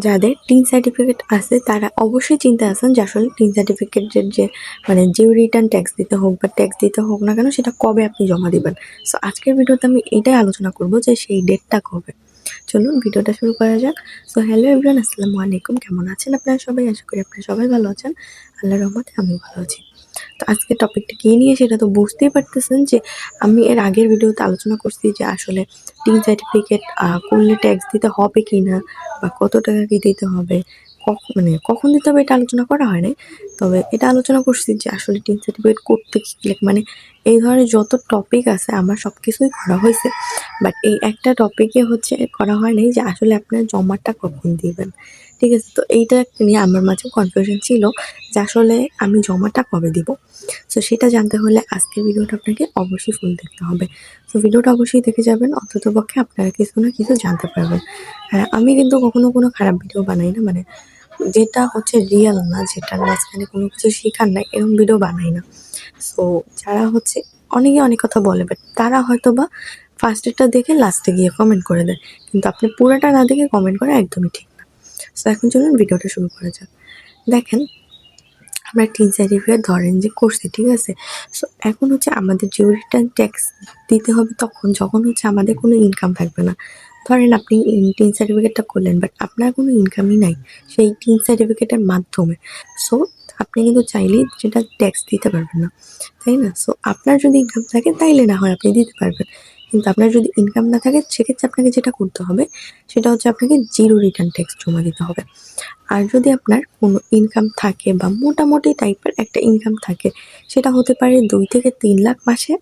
যাদের tin certificate আছে তারা অবশ্যই চিন্তা আছেন যে আসলে টিন সার্টিফিকেটের যে মানে যে রিটার্ন ট্যাক্স দিতে হোক বা ট্যাক্স দিতে হোক না কেন সেটা কবে আপনি জমা দিবেন। সো আজকের ভিডিওতে আমি এটাই আলোচনা করব যে সেই ডেটটা কবে। চলুন ভিডিওটা শুরু করা যাক। সো হ্যালো এভরিওয়ান, আসসালামু আলাইকুম। কেমন আছেন আপনারা সবাই? আশা করি আপনারা সবাই ভালো আছেন। আল্লাহর রহমতে আমিও ভালো আছি। তো আজকে টপিকটা কি নিয়ে সেটা তো বুঝতেই পারতেছেন যে আমি এর আগের ভিডিওতে আলোচনা করছি যে আসলে টিন সার্টিফিকেট করলে ট্যাক্স দিতে হবে কি না বা কত টাকা কি দিতে হবে, মানে কখন দিতে হবে এটা আলোচনা করা হয় নাই। তবে এটা আলোচনা করছি যে আসলে টিন সার্টিফিকেট করতে গেলে মানে এই ধরনের যত টপিক আছে আমার সব কিছুই করা হয়েছে, বাট এই একটা টপিকে হচ্ছে করা হয় নাই যে আসলে আপনার জমাটা কখন দিবেন। ঠিক আছে, তো এইটা নিয়ে আমার মাঝে কনফিউশন ছিল যে আসলে আমি জমাটা কবে দিব। সো সেটা জানতে হলে আজকের ভিডিওটা আপনাকে অবশ্যই ফুল দেখতে হবে। সো ভিডিওটা অবশ্যই দেখে যাবেন, অন্ততপক্ষে আপনারা কিছু না কিছু জানতে পারবেন। হ্যাঁ, আমি কিন্তু কখনো কোনো খারাপ ভিডিও বানাই না, মানে যেটা হচ্ছে রিয়েল না, যেটার মাঝখানে কোনো কিছু শেখার নাই এরকম ভিডিও বানাই না। সো যারা হচ্ছে অনেকে অনেক কথা বলে, বাট তারা হয়তো বা ফার্স্টেরটা দেখে লাস্টে গিয়ে কমেন্ট করে দেয়, কিন্তু আপনি পুরোটা না দেখে কমেন্ট করা একদমই ঠিক না। সো এখন চলুন ভিডিওটা শুরু করা যাক। দেখেন, আমরা টিন সার্টিফিকেট ধরেন যে করছি, ঠিক আছে। সো এখন হচ্ছে আমাদের জিও রিটার্ন ট্যাক্স দিতে হবে তখন যখন হচ্ছে আমাদের কোনো ইনকাম থাকবে না। ধরেন আপনি টিন সার্টিফিকেটটা করলেন, বাট আপনার কোনো ইনকামই নাই সেই টিন সার্টিফিকেটের মাধ্যমে। সো আপনি কিন্তু চাইলেই সেটা ট্যাক্স দিতে পারবেন না, তাই না? সো আপনার যদি ইনকাম থাকে তাইলে না হয় আপনি দিতে পারবেন, কিন্তু আপনার যদি ইনকাম না থাকে সেক্ষেত্রে আপনাকে যেটা করতে হবে সেটা হচ্ছে আপনাকে জিরো রিটার্ন ট্যাক্স জমা দিতে হবে। আর যদি আপনার কোনো ইনকাম থাকে বা মোটামুটি টাইপের একটা ইনকাম থাকে, সেটা হতে পারে 2 থেকে 3 লাখ মাসে,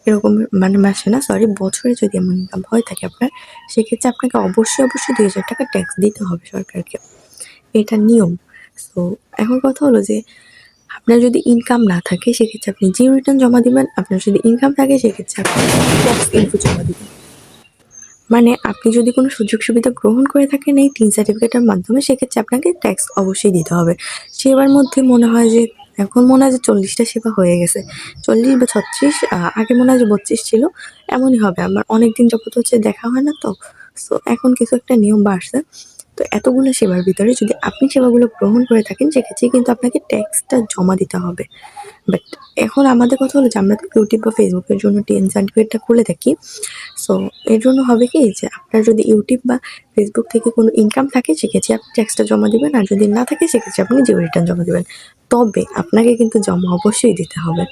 এরকম মানে মাসে না, সরি, বছরে যদি এমন ইনকাম হয়ে থাকে আপনার, সেক্ষেত্রে আপনাকে অবশ্যই 2,000 টাকা ট্যাক্স দিতে হবে সরকারকে। এটা নিয়ম। সো এখন কথা হলো যে আপনার যদি ইনকাম না থাকে সেক্ষেত্রে আপনি জিরো রিটার্ন জমা দিবেন, আপনার যদি ইনকাম থাকে সেক্ষেত্রে আপনি ট্যাক্স ইনফো জমা দিবেন। মানে আপনি যদি কোনো সুযোগ সুবিধা গ্রহণ করে থাকেন এই টিন সার্টিফিকেটের মাধ্যমে, সেক্ষেত্রে আপনাকে ট্যাক্স অবশ্যই দিতে হবে। সেবার মধ্যে মনে হয় যে এখন মনে হয় যে 40টা সেবা হয়ে গেছে, 40 বা 36, আগে মনে হয় যে 32 ছিল। এমনই হবে, আমার অনেক দিন যাবত হচ্ছে দেখা হয় না তো। সো এখন কিছু একটা নিয়ম বাড়ছে। তো এতগুলো সেবার ভিতরে যদি আপনি সেবাগুলো গ্রহণ করে থাকেন সেক্ষেত্রে কিন্তু আপনাকে ট্যাক্সটা জমা দিতে হবে। বাট এখন আমাদের কথা হলো যে আমরা তো ইউটিউব বা ফেসবুকের জন্য টিএন সার্টিফিকেটটা খুলে থাকি। সো এর জন্য হবে কি যে আপনার যদি ইউটিউব বা ফেসবুক থেকে কোনো ইনকাম থাকে সেক্ষেত্রে আপনি ট্যাক্সটা জমা দিবেন, আর যদি না থাকে সেক্ষেত্রে আপনি জিরো রিটার্ন জমা দিবেন। তবে আপনাকে কিন্তু জমা অবশ্যই দিতে হবে,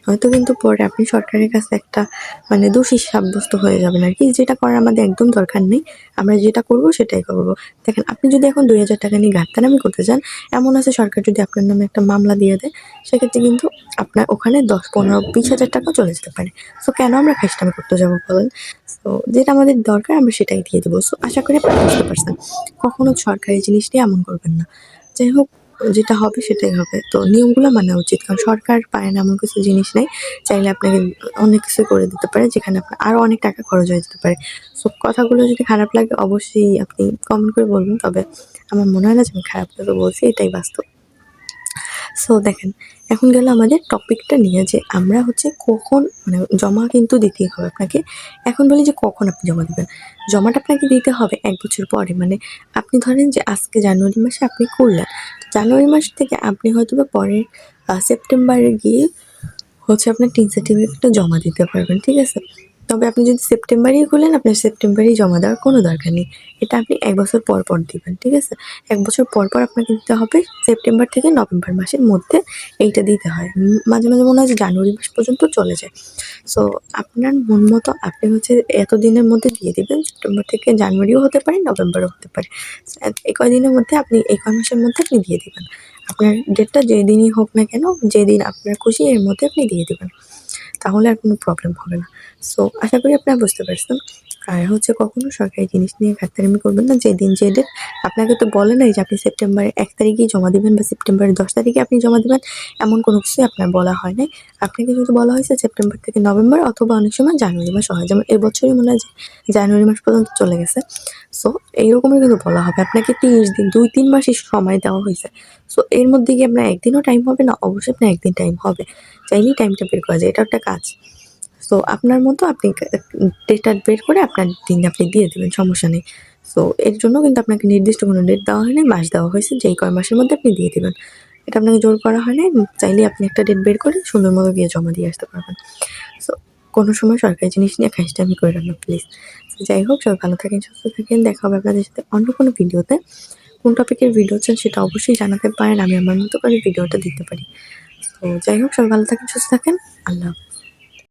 হয়তো কিন্তু পরে আপনি সরকারের কাছে একটা মানে দোষী সাব্যস্ত হয়ে যাবেন আর কি, যেটা করার আমাদের একদম দরকার নেই। আমরা যেটা করব সেটাই করব। দেখেন, আপনি যদি এখন 2,000 টাকা নিয়ে ঘাটতারামি করতে চান, এমন আছে সরকার যদি আপনার নামে একটা মামলা দিয়ে দেয় সেক্ষেত্রে কিন্তু আপনার ওখানে 10, 15, 20,000 টাকা চলে যেতে পারে। সো কেন আমরা খাইস্টামি করতে যাবো বলেন? সো যেটা আমাদের দরকার আমরা সেটাই দিয়ে দেবো। সো আশা করি আপনি বুঝতে পারছেন। কখনো সরকারি জিনিস নিয়ে এমন করবেন না। যাই হোক, যেটা হবে সেটাই হবে। তো নিয়মগুলো মানা উচিত, কারণ সরকার পারে না এমন কিছু জিনিস নেই। চাইলে আপনাকে অনেক কিছু করে দিতে পারে যেখানে আপনার আরো অনেক টাকা খরচ হয়ে যেতে পারে। সো কথাগুলো যদি খারাপ লাগে অবশ্যই আপনি কমেন্ট করে বলবেন। তবে আমার মনে হয় না যে আমি খারাপ কথা বলছি, এটাই বাস্তব। সো দেখেন, এখন গেল আমাদের টপিকটা নিয়ে যে আমরা হচ্ছে কখন মানে জমা কিন্তু দিতেই হবে আপনাকে। এখন বলি যে কখন আপনি জমা দিবেন। জমাটা আপনাকে দিতে হবে 1 বছর পরে। মানে আপনি ধরেন যে আজকে জানুয়ারি মাসে আপনি করলেন। জানুয়ারি মাস থেকে আপনি হয়তোবা পরের সেপ্টেম্বরে গিয়ে হচ্ছে আপনার টিন সার্টিফিকেটটা জমা দিতে পারবেন, ঠিক আছে? তবে আপনি যদি সেপ্টেম্বরেই খোলেন, আপনার সেপ্টেম্বরেই জমা দেওয়ার কোনো দরকার নেই। এটা আপনি 1 বছর পর দিবেন, ঠিক আছে? 1 বছর পর আপনাকে দিতে হবে। সেপ্টেম্বর থেকে নভেম্বর মাসের মধ্যে এইটা দিতে হয়। মাঝে মনে হয় যে জানুয়ারি মাস পর্যন্ত চলে যায়। সো আপনার মন মতো আপনি হচ্ছে এতদিনের মধ্যে দিয়ে দিবেন। সেপ্টেম্বর থেকে জানুয়ারিও হতে পারে, নভেম্বরও হতে পারে। এই কয়দিনের মধ্যে আপনি এই কয় মাসের মধ্যে আপনি দিয়ে দিবেন। আপনার ডেটটা যেদিনই হোক না কেন, যেদিন আপনার খুশি এর মধ্যে আপনি দিয়ে দিবেন। তাহলে আর কোনো প্রবলেম হবে না। সো আশা করি আপনারা বুঝতে পারছেন। আর হচ্ছে কখনো সরকারি জিনিস নিয়ে ঘাটতারামি করবেন না। যেদিন যে ডেট আপনাকে তো বলে নাই যে আপনি সেপ্টেম্বরের 1 তারিখেই জমা দিবেন বা সেপ্টেম্বরের 10 তারিখে আপনি জমা দিবেন, এমন কোনো কিছুই আপনার বলা হয় নাই। আপনাকে শুধু বলা হয়েছে সেপ্টেম্বর থেকে নভেম্বর অথবা অনেক সময় জানুয়ারি মাসও হয়। যেমন এবছরই মনে হয় যে জানুয়ারি মাস পর্যন্ত চলে গেছে। সো এইরকমই কিন্তু বলা হবে। আপনাকে 30 দিন, 2-3 মাসই সময় দেওয়া হইছে। সো এর মধ্যে কি আপনার একদিনও টাইম হবে না? অবশ্যই আপনার একদিন টাইম হবে। চাইলেই টাইমটা বের করা যায়। এটা একটা কাজ। সো আপনার মতো আপনি ডেটা বের করে আপনার দিন আপনি দিয়ে দিবেন, সমস্যা নেই। সো এর জন্য কিন্তু আপনাকে নির্দিষ্ট কোনো ডেট দেওয়া হয়নি, মাস দেওয়া হয়েছে যেই কয় মাসের মধ্যে আপনি দিয়ে দিবেন। এটা আপনাকে জোর করা হয় নাই। চাইলেই আপনি একটা ডেট বের করে সুন্দর মতো গিয়ে জমা দিয়ে আসতে পারবেন। সো কোনো সময় সরকারি জিনিস নিয়ে খাইজলামি কইরেন না প্লিজ। যাই হোক, সবাই ভালো থাকেন, সুস্থ থাকেন। দেখা হবে আপনাদের সাথে অন্য কোনো ভিডিওতে। কোন টপিকের ভিডিও চান সেটা অবশ্যই জানাতে পারেন। আমি আমার মতো করে ভিডিওটা দিতে পারি। তো যাই হোক, সবাই ভালো থাকেন, সুস্থ থাকেন। আল্লাহ হাফেজ।